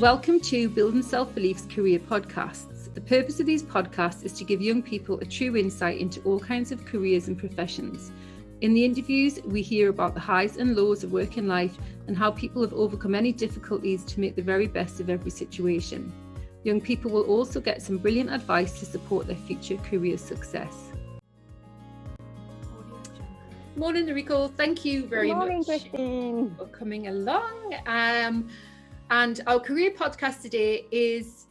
Welcome to Building Self-Belief's career podcasts. The purpose of these podcasts is to give young people a true insight into all kinds of careers and professions. In the interviews, we hear about the highs and lows of working life and how people have overcome any difficulties to make the very best of every situation. Young people will also get some brilliant advice to support their future career success. Morning, Noriko. Thank you very much Christine. for coming along. And our career podcast today is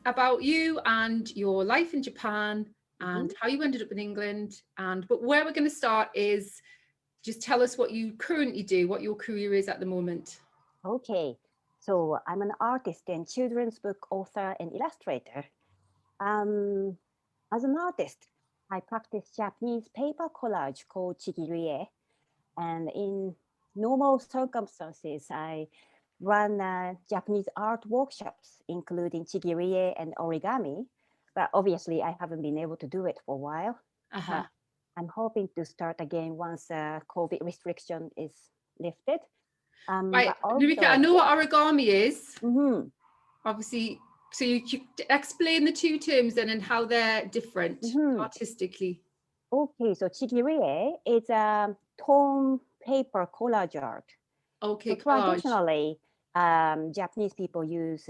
about you and your life in Japan and how you ended up in England. But where we're going to start is just tell us what you currently do, what your career is at the moment. Okay, so I'm an artist and children's book author and illustrator. As an artist, I practice Japanese paper collage called chigirie. And in normal circumstances, I run Japanese art workshops, including chigirie and origami. But obviously, I haven't been able to do it for a while. I'm hoping to start again once COVID restriction is lifted. Right, Noriko, I know what origami is. Obviously, so you explain the two terms then and how they're different artistically. Okay, so chigirie is a torn paper collage art. Okay, so traditionally, Japanese people use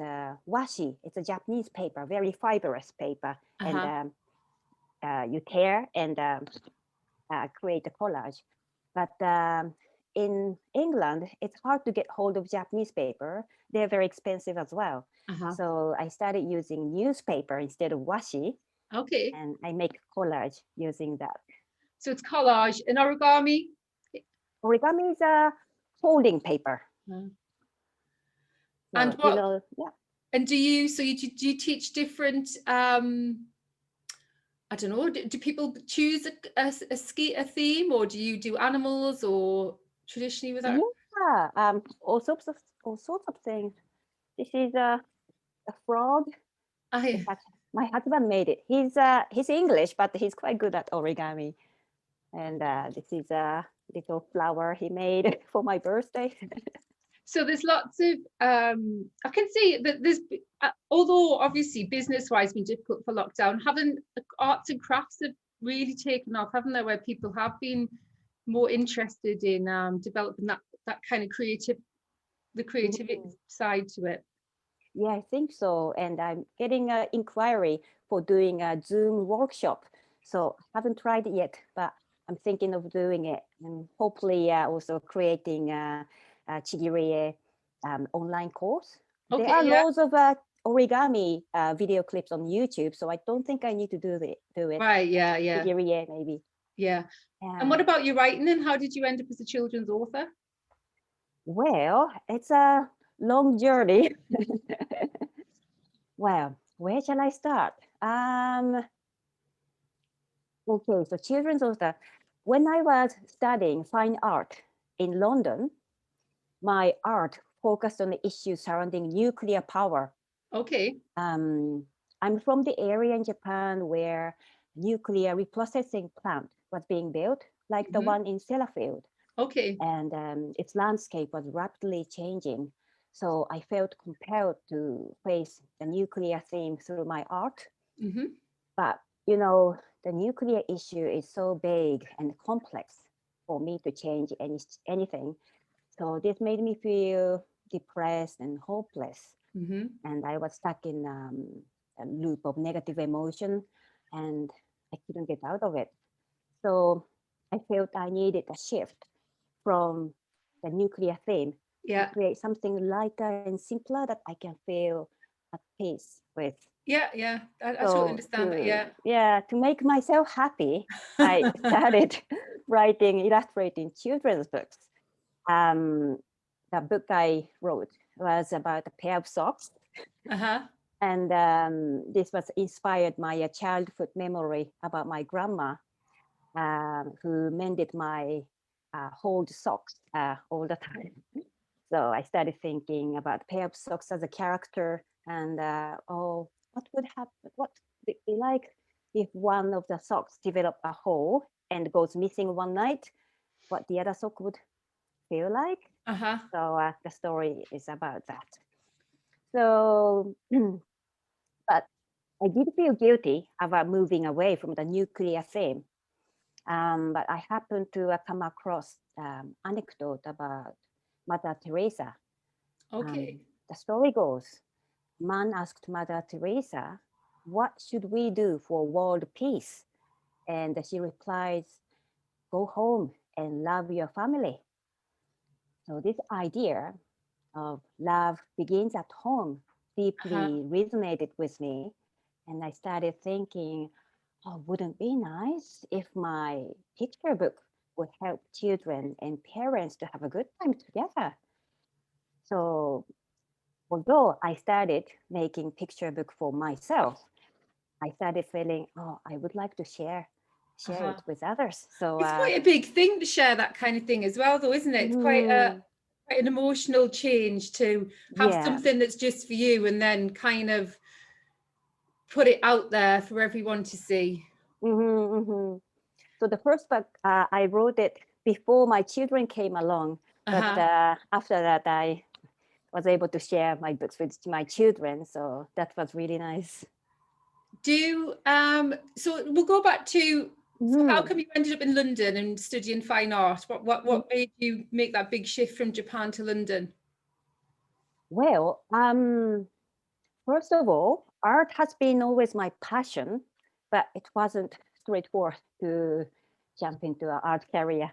washi. It's a Japanese paper, very fibrous paper, and you tear and create a collage. But in England, it's hard to get hold of Japanese paper. They're very expensive as well. So I started using newspaper instead of washi. Okay. And I make collage using that. So it's collage and origami? Origami is a folding paper. And what? And do you teach different? I don't know. Do people choose a theme, or do you do animals, or traditionally with that? Yeah, all sorts of things. This is a frog. In fact, my husband made it. He's English, but he's quite good at origami. And this is a little flower he made for my birthday. So there's lots of, I can see that there's, although obviously business-wise been difficult for lockdown, haven't arts and crafts have really taken off, haven't they? Where people have been more interested in developing that kind of creativity side to it. Yeah, I think so. And I'm getting an inquiry for doing a Zoom workshop. So I haven't tried it yet, but I'm thinking of doing it, and hopefully also creating a chigirie online course. Okay, there are loads of origami video clips on YouTube, so I don't think I need to do it. Right, yeah. Chigirie maybe. Yeah. And what about your writing, and how did you end up as a children's author? Well, it's a long journey. Well, where shall I start? Okay, so children's author. When I was studying fine art in London, my art focused on the issues surrounding nuclear power. Okay. I'm from the area in Japan where nuclear reprocessing plant was being built, like the one in Sellafield. Okay. And its landscape was rapidly changing. So I felt compelled to face the nuclear theme through my art. But, you know, the nuclear issue is so big and complex for me to change anything. So this made me feel depressed and hopeless. And I was stuck in a loop of negative emotion, and I couldn't get out of it. So I felt I needed a shift from the nuclear theme to create something lighter and simpler that I can feel at peace with. Yeah. I totally understand that. Yeah, to make myself happy, I started illustrating children's books. The book I wrote was about a pair of socks. And this was inspired by a childhood memory about my grandma, who mended my old socks all the time. So I started thinking about a pair of socks as a character, and what would happen? What would it be like if one of the socks developed a hole and goes missing one night? What the other sock would feel like? So the story is about that. So, but I did feel guilty about moving away from the nuclear theme. But I happened to come across anecdote about Mother Teresa. Okay. The story goes, man asked Mother Teresa, what should we do for world peace? And she replies, go home and love your family. So this idea of love begins at home deeply resonated with me. And I started thinking, oh, wouldn't it be nice if my picture book would help children and parents to have a good time together? So although I started making picture book for myself, I started feeling, oh, I would like to share it with others. So it's quite a big thing to share that kind of thing as well, though, isn't it? It's quite an emotional change to have something that's just for you and then kind of put it out there for everyone to see. So the first book, I wrote it before my children came along, but after that, I was able to share my books with my children. So that was really nice. So we'll go back to, so how come you ended up in London and studying fine art? What made you make that big shift from Japan to London? Well, first of all, art has been always my passion, but it wasn't straightforward to jump into an art career.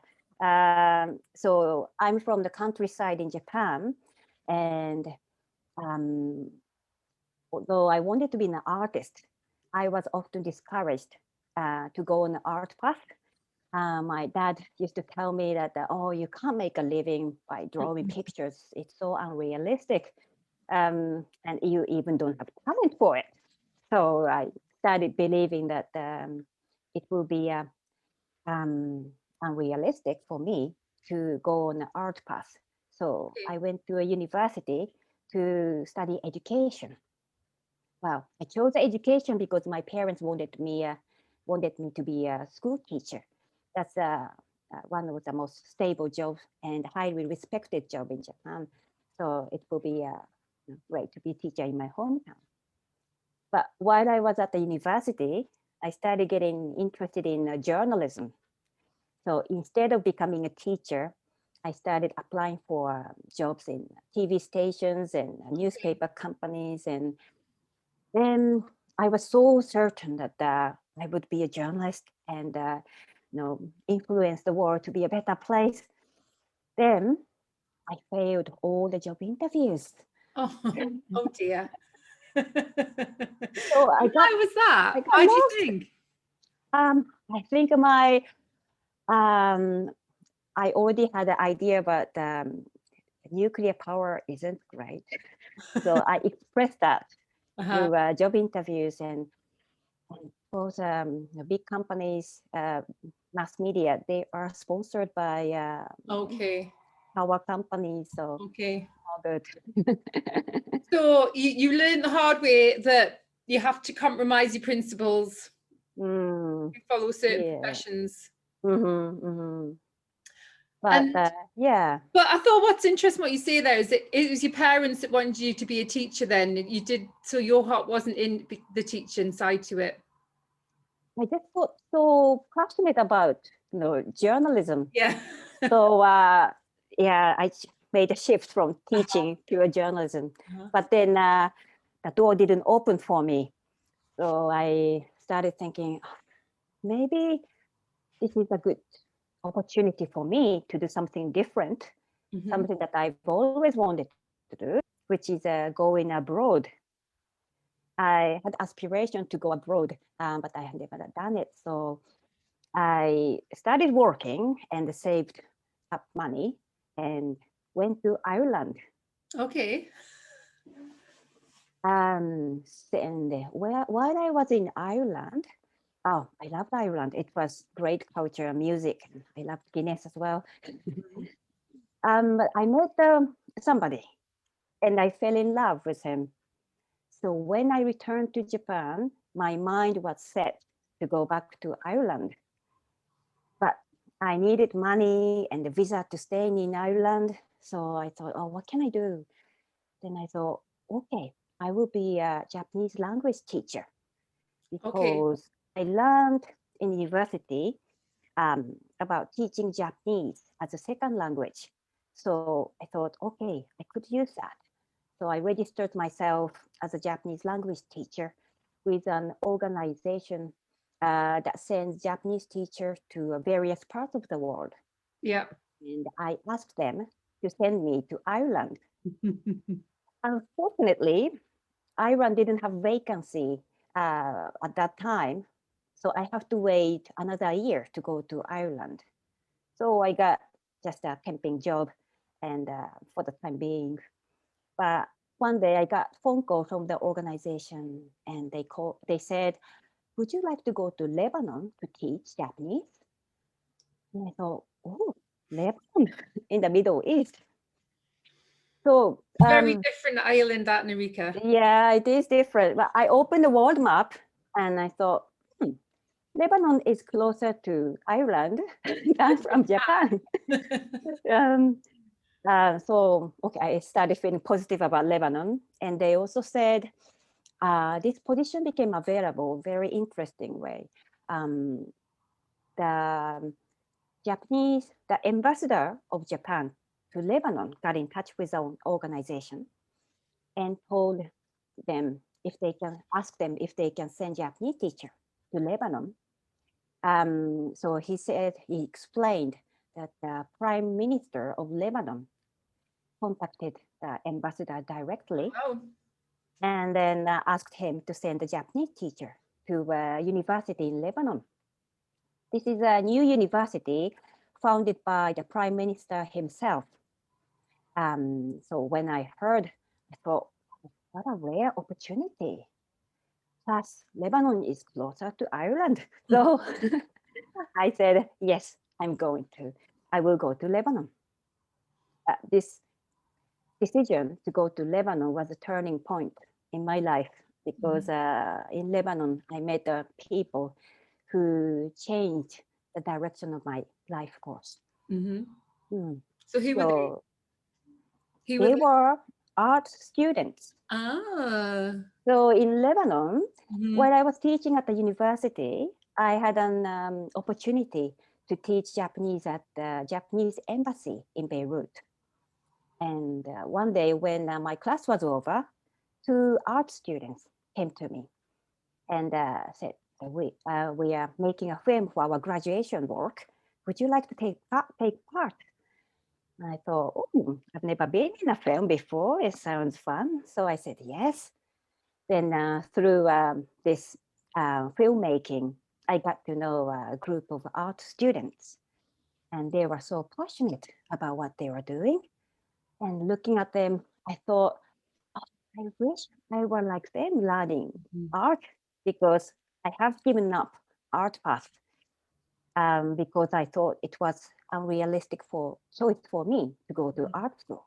So I'm from the countryside in Japan, and although I wanted to be an artist, I was often discouraged to go on an art path. My dad used to tell me that, oh, you can't make a living by drawing pictures. It's so unrealistic. And you even don't have talent for it. So I started believing that it will be unrealistic for me to go on an art path. So I went to a university to study education. Well, I chose education because my parents wanted me to be a school teacher. That's one of the most stable jobs and highly respected job in Japan. So it will be great to be a teacher in my hometown. But while I was at the university, I started getting interested in journalism. So instead of becoming a teacher, I started applying for jobs in TV stations and newspaper companies, and then I was so certain that I would be a journalist and influence the world to be a better place. Then I failed all the job interviews. Oh dear. So Why was that? Why do you think? I think I already had an idea about nuclear power isn't great. So I expressed that through job interviews, and both big companies, mass media, they are sponsored by power companies. So all good. So you learned the hard way that you have to compromise your principles to follow certain professions. But But I thought what's interesting what you say there is that it was your parents that wanted you to be a teacher then. You did, so your heart wasn't in the teaching side to it. I just got so passionate about journalism. Yeah. So I made a shift from teaching to a journalism. But then the door didn't open for me. So I started thinking, maybe this is a good opportunity for me to do something different, something that I've always wanted to do, which is going abroad. I had aspiration to go abroad, but I had never done it. So I started working and saved up money and went to Ireland. Okay. And while I was in Ireland, oh, I loved Ireland. It was great culture, music. I loved Guinness as well. But I met somebody and I fell in love with him. So when I returned to Japan, my mind was set to go back to Ireland. But I needed money and the visa to stay in Ireland. So I thought, oh, what can I do? Then I thought, okay, I will be a Japanese language teacher Okay. because I learned in university about teaching Japanese as a second language. So I thought, okay, I could use that. So I registered myself as a Japanese language teacher with an organization that sends Japanese teachers to various parts of the world. Yeah. And I asked them to send me to Ireland. Unfortunately, Ireland didn't have vacancy at that time. So I have to wait another year to go to Ireland. So I got just a camping job and for the time being. But one day I got a phone call from the organization and they said, would you like to go to Lebanon to teach Japanese? And I thought, oh, Lebanon in the Middle East. So Very different island, that, Noriko. yeah, it is different. But I opened the world map and I thought, Lebanon is closer to Ireland than from Japan. So, okay, I started feeling positive about Lebanon. And they also said, this position became available very interesting way. The the ambassador of Japan to Lebanon got in touch with our organization and told them if they can ask them if they can send Japanese teacher to Lebanon. So he explained that the prime minister of Lebanon contacted the ambassador directly Oh. and then asked him to send a Japanese teacher to a university in Lebanon. This is a new university founded by the prime minister himself. So when I heard, I thought, what a rare opportunity. Plus, Lebanon is closer to Ireland. So I said, yes, I will go to Lebanon. This decision to go to Lebanon was a turning point in my life because in Lebanon, I met people who changed the direction of my life course. So who were they? They were art students. Ah. So in Lebanon, while I was teaching at the university, I had an opportunity to teach Japanese at the Japanese embassy in Beirut. And one day when my class was over, two art students came to me and said, we are making a film for our graduation work. Would you like to take part? And I thought, oh, I've never been in a film before. It sounds fun. So I said, yes. Then through this filmmaking, I got to know a group of art students. And they were so passionate about what they were doing. And looking at them, I thought, oh, I wish I were like them learning art because I have given up art path because I thought it was unrealistic choice for me to go to art school.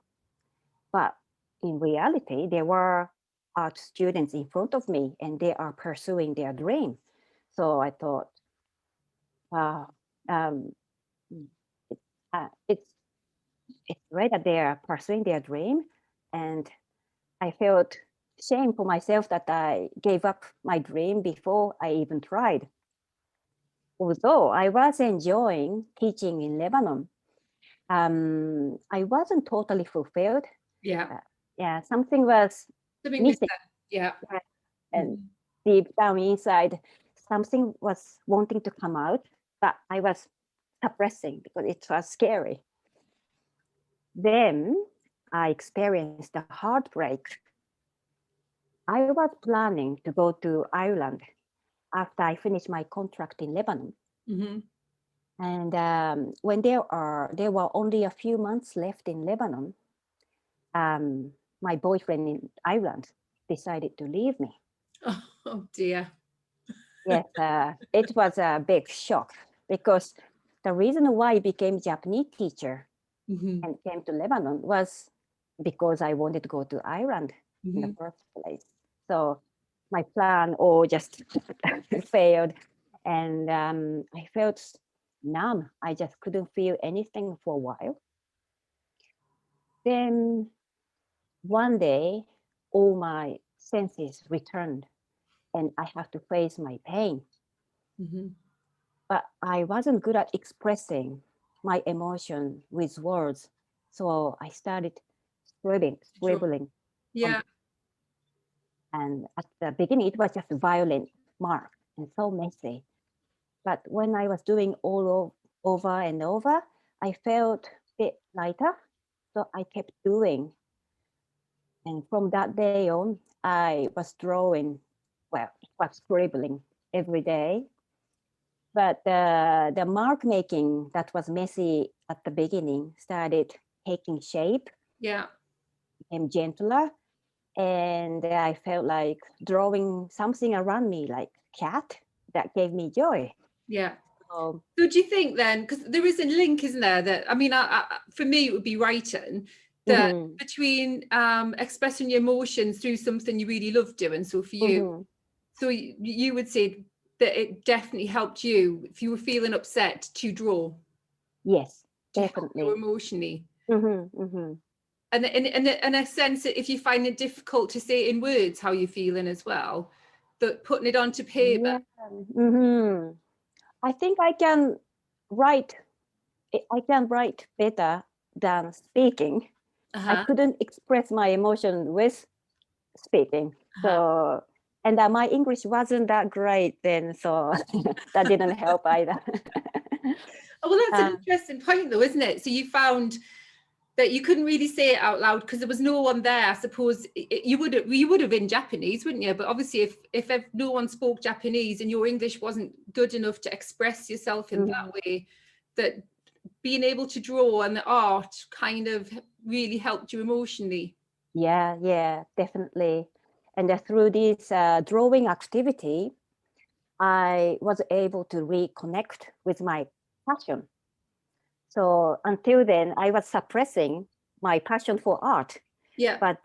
But in reality, there were art students in front of me and they are pursuing their dream. So I thought, um, it's right that they are pursuing their dream. And I felt shame for myself that I gave up my dream before I even tried. Although I was enjoying teaching in Lebanon, I wasn't totally fulfilled. Yeah, something was missing. Yeah. And deep down inside, something was wanting to come out, but I was suppressing because it was scary. Then I experienced a heartbreak. I was planning to go to Ireland after I finished my contract in Lebanon. And when there were only a few months left in Lebanon, my boyfriend in Ireland decided to leave me. Oh dear. Yes, it was a big shock because the reason why I became Japanese teacher and came to Lebanon was because I wanted to go to Ireland in the first place. So my plan all just failed, and I felt numb. I just couldn't feel anything for a while. Then one day, all my senses returned and I have to face my pain. Mm-hmm. But I wasn't good at expressing my emotion with words. So I started scribbling. Yeah. And at the beginning, it was just a violent mark and so messy. But when I was doing over and over, I felt a bit lighter. So I kept doing. And from that day on, I was drawing, well, it was scribbling every day. But the mark making that was messy at the beginning started taking shape, Yeah. became gentler. And I felt like drawing something around me, like cat, that gave me joy. Yeah. So So do you think then, because there is a link, isn't there, that, I mean, for me, it would be writing, that between expressing your emotions through something you really love doing. So for you, so you would say that it definitely helped you if you were feeling upset to draw. Yes, To help definitely. you emotionally. And in a sense, if you find it difficult to say in words how you're feeling as well, that putting it onto paper. Yeah. I think I can write better than speaking. I couldn't express my emotion with speaking. So, and my English wasn't that great then, so that didn't help either. Oh, well, that's an interesting point though, isn't it? So you found that you couldn't really say it out loud because there was no one there. I suppose you would have in Japanese, wouldn't you? But obviously if no one spoke Japanese and your English wasn't good enough to express yourself in that way, that being able to draw and the art kind of really helped you emotionally. Yeah, definitely. And through this drawing activity, I was able to reconnect with my passion. So until then, I was suppressing my passion for art. Yeah. But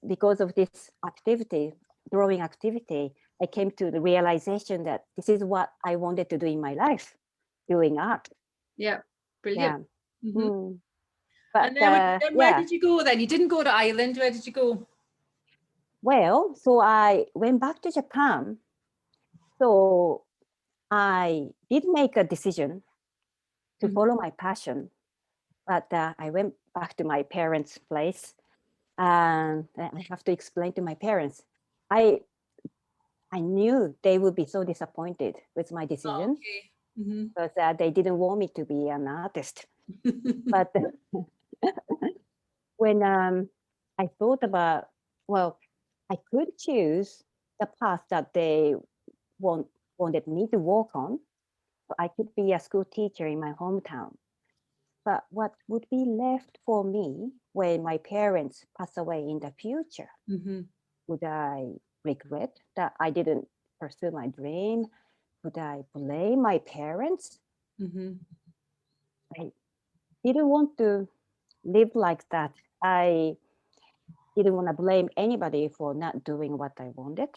because of this activity, drawing activity, I came to the realization that this is what I wanted to do in my life, doing art. Yeah, brilliant. Yeah. But and then where did you go then? You didn't go to Ireland. Where did you go? Well, so I went back to Japan. So I did make a decision to follow my passion, but I went back to my parents' place, and I have to explain to my parents. I knew they would be so disappointed with my decision because they didn't want me to be an artist. But when I thought about, well, I could choose the path that they wanted me to walk on. So I could be a school teacher in my hometown. But what would be left for me when my parents pass away in the future? Would I regret that I didn't pursue my dream? Would I blame my parents? I didn't want to live like that. I didn't want to blame anybody for not doing what I wanted.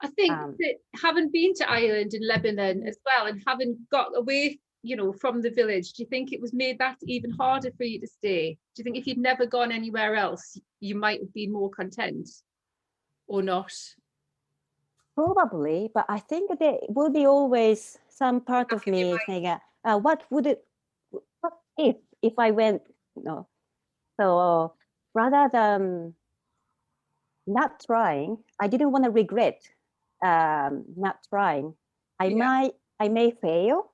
I think that having been to Ireland and Lebanon as well, and having got away, from the village, do you think it was made that even harder for you to stay? Do you think if you'd never gone anywhere else, you might have been more content, or not? Probably, but I think there will be always some part of me saying, what if I went, So rather than not trying, I didn't want to regret not trying. I may fail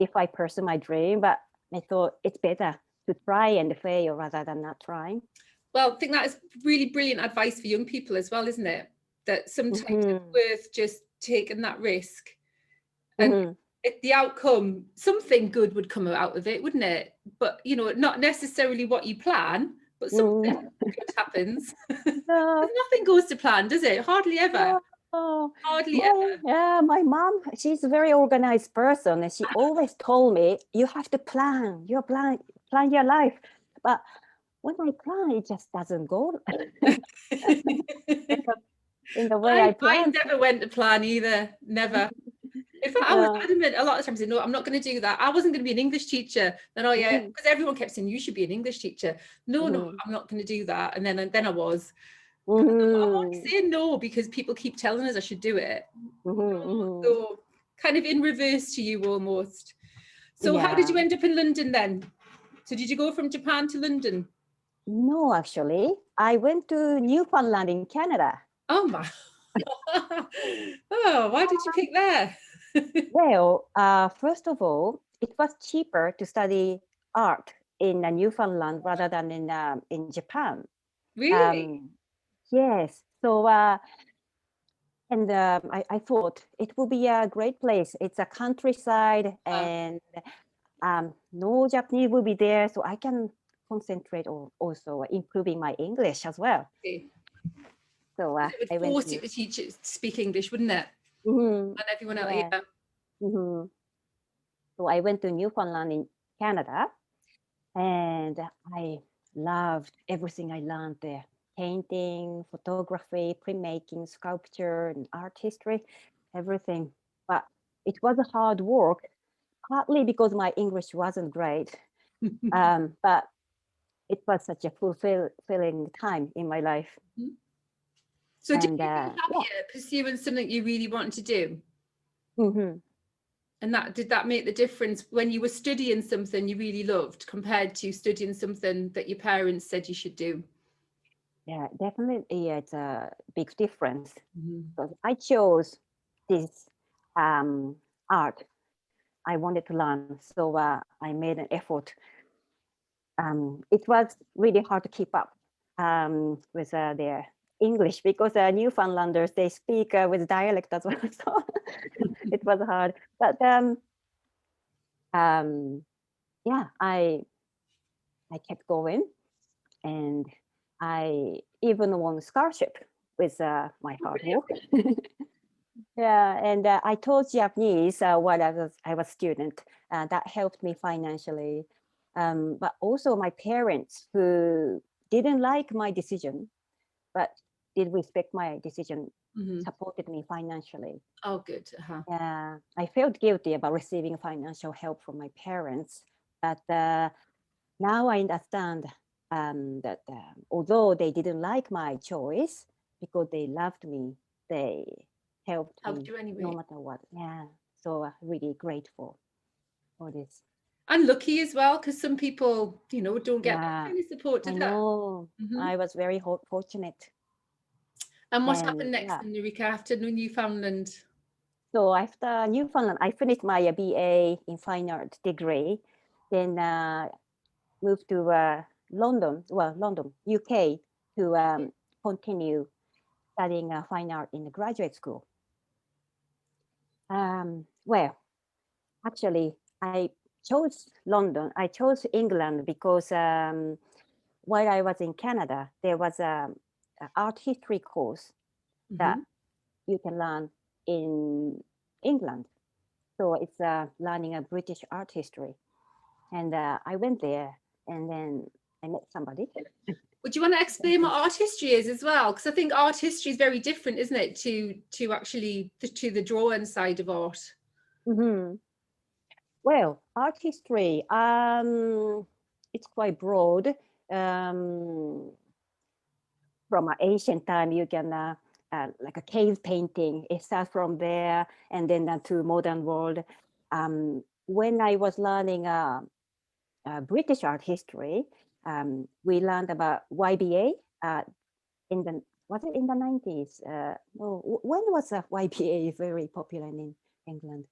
if I pursue my dream, but I thought it's better to try and fail rather than not trying. Well, I think that is really brilliant advice for young people as well, isn't it? That sometimes it's worth just taking that risk. And the outcome, something good would come out of it, wouldn't it? But, not necessarily what you plan, but something good happens. Nothing goes to plan, does it? Hardly ever. Hardly ever. Yeah, my mom, she's a very organized person, and she always told me, you have to plan your life. But when I plan, it just doesn't go in the way I planned. I never went to plan either. Never. In fact, I was adamant a lot of times, no, I'm not going to do that. I wasn't going to be an English teacher. Then, because everyone kept saying you should be an English teacher. No, I'm not going to do that. And then I was. I want Mm-hmm. to say no because people keep telling us I should do it. Mm-hmm. So kind of in reverse to you almost. So how did Yeah. you end up in London then? So did you go from Japan to London? No, actually, I went to Newfoundland in Canada. Oh my. Oh, why did you pick there? Well, first of all, it was cheaper to study art in Newfoundland rather than in Japan. Really? Um, yes. So, and I thought it would be a great place. It's a countryside, and no Japanese will be there, so I can concentrate on also improving my English as well. Okay. So It would I went force to you to speak English, wouldn't it? mhm, And everyone else, yeah. yeah. hmm So I went to Newfoundland in Canada, and I loved everything I learned there: painting, photography, printmaking, sculpture, and art history, everything. But it was a hard work, partly because my English wasn't great. But it was such a fulfilling time in my life. So did And you feel yeah. happier pursuing something you really wanted to do? hmm And did that make the difference when you were studying something you really loved compared to studying something that your parents said you should do? Yeah, definitely, it's a big difference. Mm-hmm. Because I chose this art I wanted to learn, so I made an effort. It was really hard to keep up with their English because Newfoundlanders, they speak with dialect as well, so it was hard. But um, yeah, I kept going, and I even won a scholarship with my hard work. Yeah, and I taught Japanese while I was student. That helped me financially, but also my parents who didn't like my decision, but did respect my decision, Mm-hmm. supported me financially. Oh, good. Uh-huh. Yeah, I felt guilty about receiving financial help from my parents, but now I understand that although they didn't like my choice, because they loved me, they helped Helped me you no anyway. matter what. Yeah, so really grateful for this. And lucky as well, because some people, don't get that Yeah, kind of support, do I they? know. Mm-hmm. I was very fortunate. And what And happened next yeah, in Noriko after Newfoundland? so after Newfoundland, I finished my BA in fine art degree, then moved to London, UK, to continue studying fine art in the graduate school. Well, actually, I chose London. I chose England because while I was in Canada, there was a art history course that Mm-hmm. you can learn in England. So it's learning a British art history. And I went there, and then I met somebody. Would you want to explain what art history is as well? Because I think art history is very different, isn't it, to actually to the drawing side of art? Mm-hmm. Well, art history, it's quite broad. Um, from an ancient time, you can like a cave painting. It starts from there, and then to modern world. When I was learning British art history, we learned about YBA in the was it in the 90s? No, when was YBA very popular in England?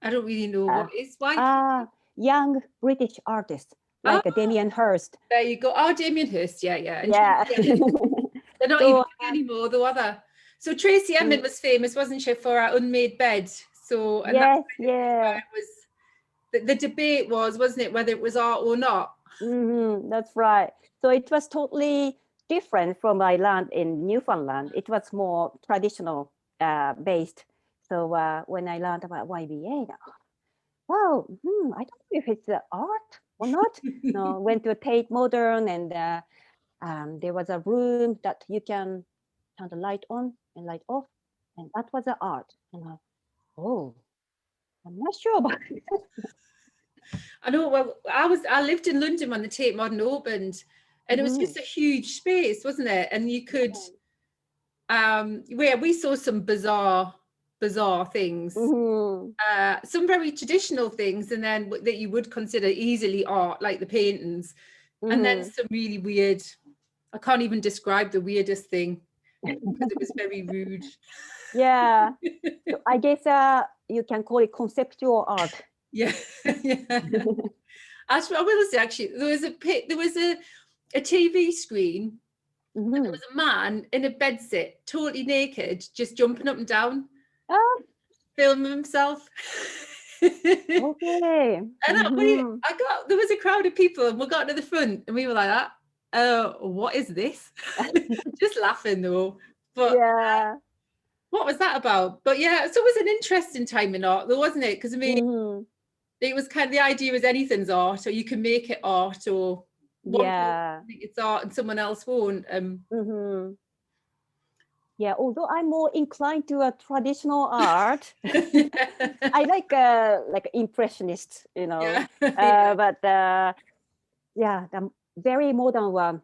I don't really know Uh, what is why. Young British artists Oh, like Damien Hirst. there you go. Oh, Damien Hirst. Yeah, yeah. And Yeah. Tracy Emin. They're not even So anymore, though, are they? So Tracy Emin was famous, wasn't she, for her unmade bed? So, and that's yes, yeah. where it was. The debate wasn't it, whether it was art or not? That's right. So it was totally different from my land in Newfoundland. It was more traditional based. So when I learned about YBA, wow, I don't know if it's art or not. No, went to a Tate Modern, and there was a room that you can turn the light on and light off, and that was the art. And oh, I'm not sure about it. I know. Well, I lived in London when the Tate Modern opened, And it was just a huge space, wasn't it? And you could, where we saw some bizarre things, some very traditional things, and then that you would consider easily art, like the paintings, and then some really weird, I can't even describe the weirdest thing because it was very rude. Yeah. So I guess you can call it conceptual art. Yeah. I will say, actually, there was a TV screen, and there was a man in a bedsit, totally naked, just jumping up and down, filming himself. Okay. And there was a crowd of people, and we got to the front, and we were like, what is this? Just laughing though. But yeah. What was that about? But yeah, so it was an interesting time in art though, wasn't it? Because I mean, it was kind of, the idea was anything's art, or you can make it art, or one person think it's art and someone else won't. Yeah, although I'm more inclined to a traditional art, I like impressionist, you know. But yeah, the very modern one.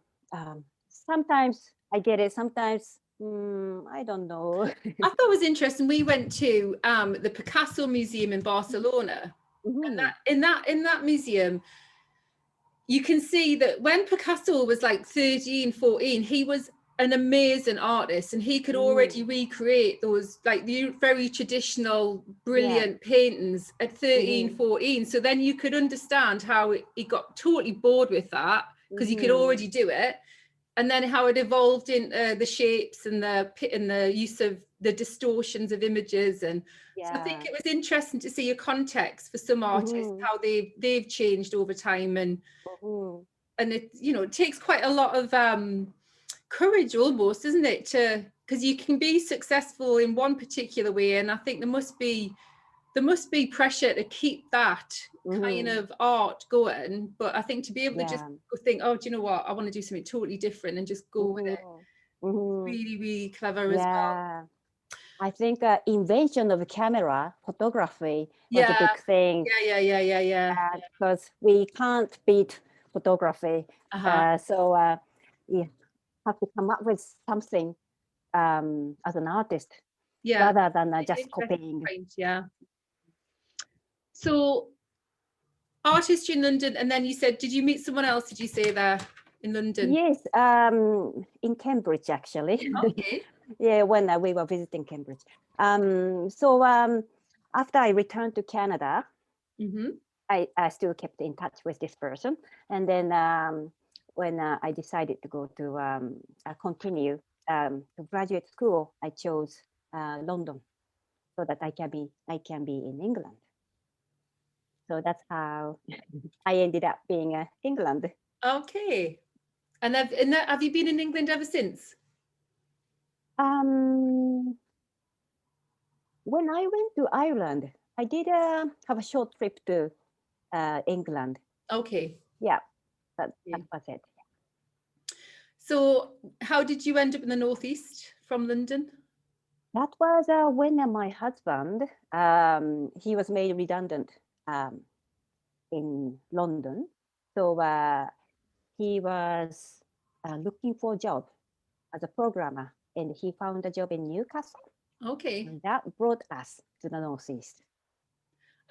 Sometimes I get it. Sometimes I don't know. I thought it was interesting. We went to the Picasso Museum in Barcelona, and in that museum, you can see that when Picasso was like 13, 14, he was an amazing artist, and he could already recreate those like the very traditional, brilliant paintings at 13, 14. So then you could understand how he got totally bored with that, because he could already do it. And then how it evolved in the shapes and the use of the distortions of images. And so I think it was interesting to see a context for some artists, how they've changed over time. And it, you know, it takes quite a lot of courage almost, isn't it, because you can be successful in one particular way, and I think there must be pressure to keep that kind of art going. But I think to be able to just think, oh, do you know what, I want to do something totally different, and just go with it, really, really clever as well. I think invention of camera photography was a big thing. Because we can't beat photography. So you have to come up with something as an artist, rather than just copying. So art history in London, and then you said, did you meet someone else, did you say, there in London? Yes, in Cambridge, actually. Okay. Yeah, when we were visiting Cambridge. So after I returned to Canada, I still kept in touch with this person. And then when I decided to go to continue to graduate school, I chose London, so that I can be in England. So that's how I ended up being in England. Okay. And have you been in England ever since? When I went to Ireland, I did have a short trip to England. Okay. Yeah, that was it. So how did you end up in the Northeast from London? That was when my husband, he was made redundant in London. So he was looking for a job as a programmer, and he found a job in Newcastle. Okay. And that brought us to the Northeast.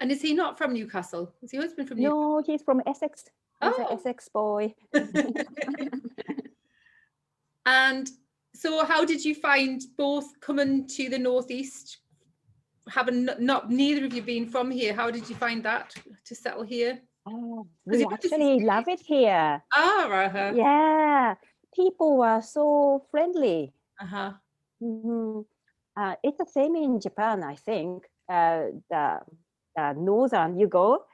And is he not from Newcastle? Is your husband from Newcastle? No, he's from Essex. He's an Essex boy. And so how did you find both coming to the Northeast, having neither of you been from here? How did you find that, to settle here? We actually love it here. Yeah, people were so friendly. It's the same in Japan, I think. The northern you go,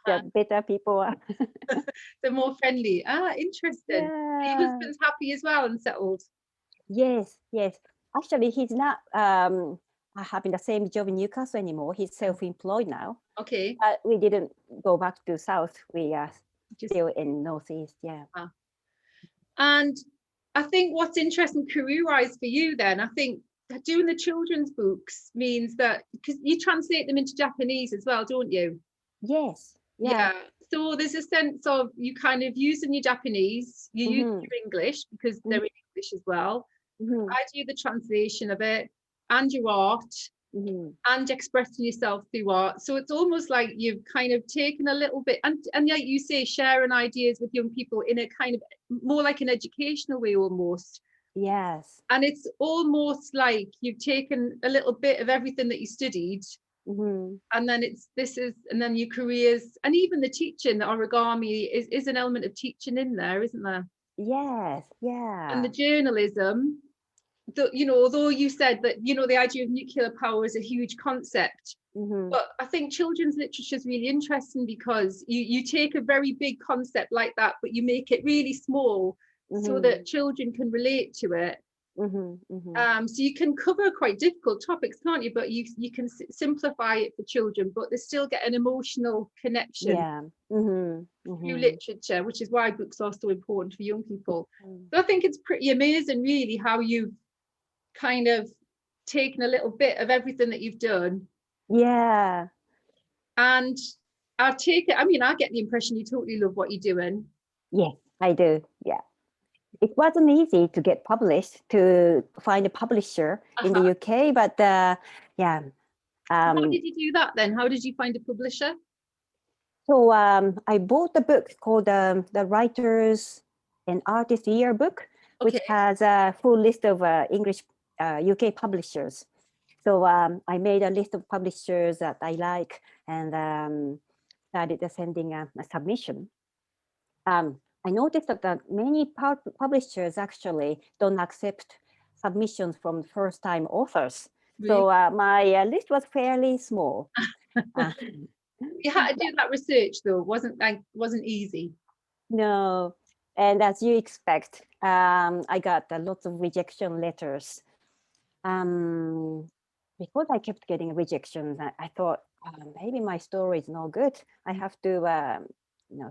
the better people are. They're more friendly. Interesting. Your husband's happy as well and settled? Yes. Actually, he's not having the same job in Newcastle anymore. He's self-employed now. Okay. We didn't go back to South. We are still in Northeast, And I think what's interesting career-wise for you then, I think doing the children's books means that, because you translate them into Japanese as well, don't you? Yes. Yeah. So there's a sense of you kind of using your Japanese, you use your English because they're in English as well. I do the translation of it and your art and expressing yourself through art. So it's almost like you've kind of taken a little bit and like you say, sharing ideas with young people in a kind of more like an educational way almost. Yes. And it's almost like you've taken a little bit of everything that you studied. And then and then your careers and even the teaching, the origami is an element of teaching in there, isn't there? Yes, yeah. And the journalism, although you said that, the idea of nuclear power is a huge concept, but I think children's literature is really interesting because you take a very big concept like that, but you make it really small so that children can relate to it. So you can cover quite difficult topics, can't you? But you can simplify it for children, but they still get an emotional connection through literature, which is why books are so important for young people. So I think it's pretty amazing, really, how you've kind of taken a little bit of everything that you've done. Yeah. And I take it, I get the impression you totally love what you're doing. Yes, I do. Yeah. It wasn't easy to get published, to find a publisher in the UK, but yeah. How did you do that then? How did you find a publisher? So I bought a book called The Writers and Artists Yearbook, which has a full list of English UK publishers. So I made a list of publishers that I like and started sending a submission. I noticed that many publishers actually don't accept submissions from first-time authors. Really? So my list was fairly small. You had to do that research, though. Wasn't easy. No, and as you expect, I got lots of rejection letters. Because I kept getting rejections, I thought maybe my story is no good. I have to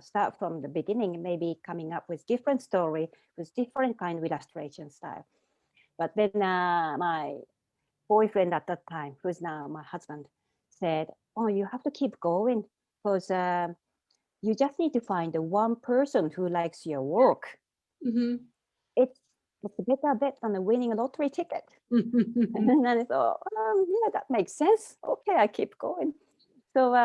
start from the beginning, maybe coming up with different story with different kind of illustration style. But then my boyfriend at that time, who's now my husband, said, "Oh, you have to keep going because you just need to find the one person who likes your work. It's a better bet than winning a lottery ticket." And then I thought, yeah, that makes sense. Okay, I keep going. So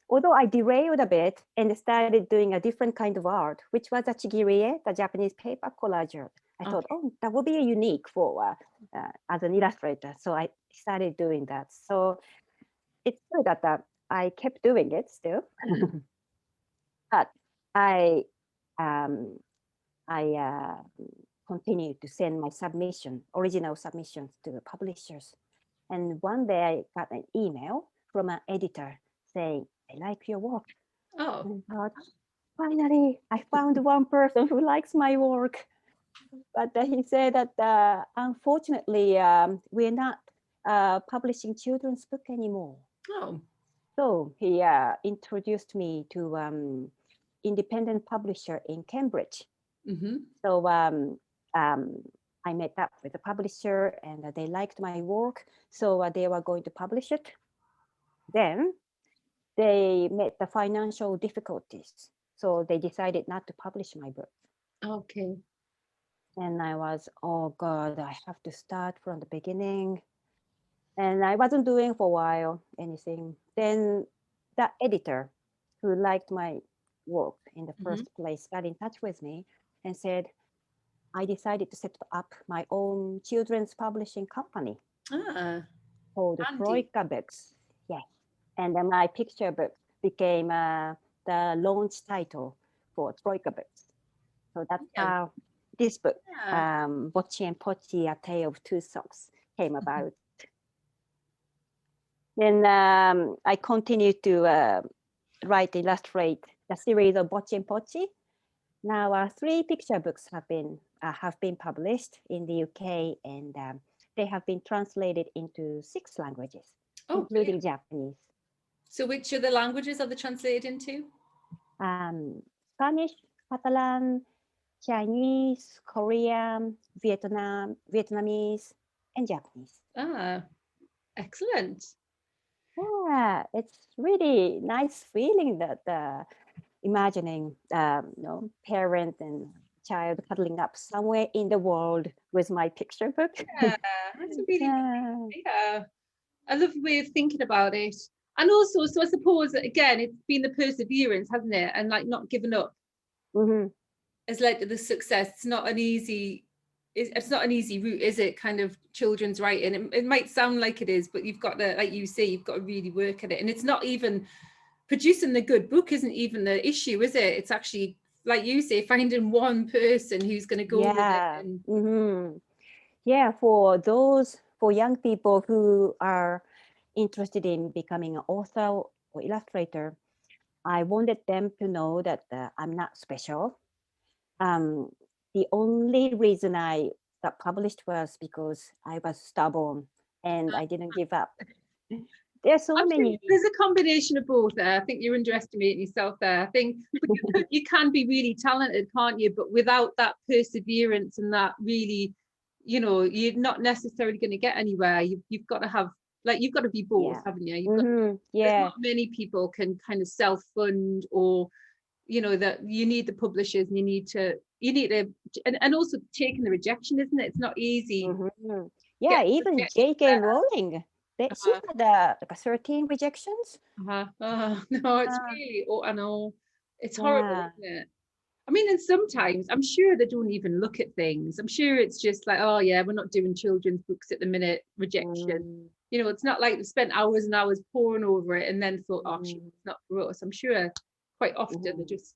although I derailed a bit and started doing a different kind of art, which was a chigirie, the Japanese paper collage art, I thought, that would be unique for as an illustrator. So I started doing that. So it's true that I kept doing it still, but I continued to send my original submissions to the publishers. And one day I got an email from an editor saying, "I like your work." And I thought, finally, I found one person who likes my work. But he said that unfortunately, we're not publishing children's book anymore. So he introduced me to independent publisher in Cambridge. So I met up with the publisher and they liked my work. So they were going to publish it. Then they met the financial difficulties. So they decided not to publish my book. Okay. And I was, oh God, I have to start from the beginning. And I wasn't doing for a while anything. Then the editor who liked my work in the first place got in touch with me and said, I decided to set up my own children's publishing company called Troika Books. Yeah. And then my picture book became the launch title for Troika Books. So that's how this book, Bocchi and Pocci, A Tale of Two Socks, came about. Then I continued to illustrate the series of Bocchi and Pocci. Now 3 picture books have been published in the UK, and they have been translated into 6 languages, including Japanese. So which other languages are they translated into? Spanish, Catalan, Chinese, Korean, Vietnamese, and Japanese. Excellent. Yeah, it's really nice feeling that imagining, parent and child cuddling up somewhere in the world with my picture book. Yeah, that's a really good idea. I love the way of thinking about it. And also, so I suppose that, again, it's been the perseverance, hasn't it? And like not giving up has led to the success. It's not an easy route, is it? Kind of children's writing. It might sound like it is, but you've got to, like you say, you've got to really work at it. And it's not even producing the good book isn't even the issue, is it? It's actually, like you say, finding one person who's going to go with it. And For young people who are interested in becoming an author or illustrator, I wanted them to know that I'm not special. The only reason I got published was because I was stubborn and I didn't give up. There's so many. There's a combination of both there. I think you're underestimating yourself there. I think you can be really talented, can't you? But without that perseverance and that really, you're not necessarily going to get anywhere. You've got to have, you've got to be both, haven't you? There's not many people can kind of self-fund, or that you need the publishers, and you need to and also taking the rejection, isn't it? It's not easy. Even J.K. Rowling, she had 13 rejections. No, it's really, I know, it's horrible, isn't it? I mean, and sometimes I'm sure they don't even look at things. I'm sure it's just like, oh yeah, we're not doing children's books at the minute, rejection. It's not like they spent hours and hours poring over it and then thought, oh, it's not for us. I'm sure quite often they just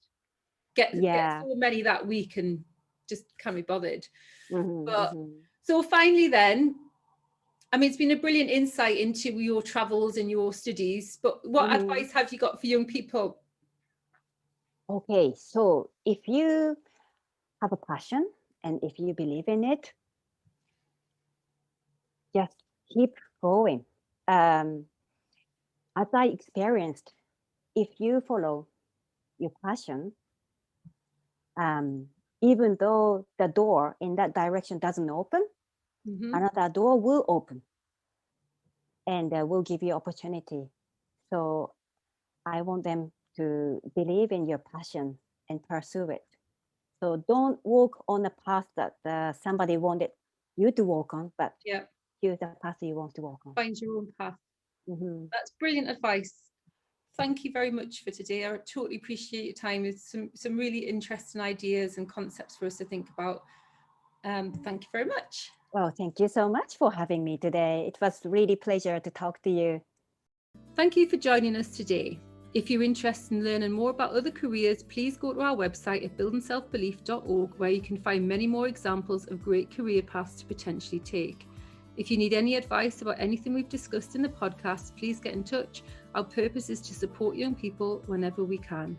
get so many that week and just can't be bothered. But so finally then, I mean, it's been a brilliant insight into your travels and your studies, but what advice have you got for young people? Okay, so if you have a passion and if you believe in it, just keep going. As I experienced, if you follow your passion, even though the door in that direction doesn't open, another door will open and will give you opportunity. So I want them to believe in your passion and pursue it. So don't walk on a path that somebody wanted you to walk on, but choose the path you want to walk on. Find your own path. That's brilliant advice. Thank you very much for today. I totally appreciate your time. It's some really interesting ideas and concepts for us to think about. Thank you very much. Well, thank you so much for having me today. It was really a pleasure to talk to you. Thank you for joining us today. If you're interested in learning more about other careers, please go to our website at buildingselfbelief.org, where you can find many more examples of great career paths to potentially take. If you need any advice about anything we've discussed in the podcast, please get in touch. Our purpose is to support young people whenever we can.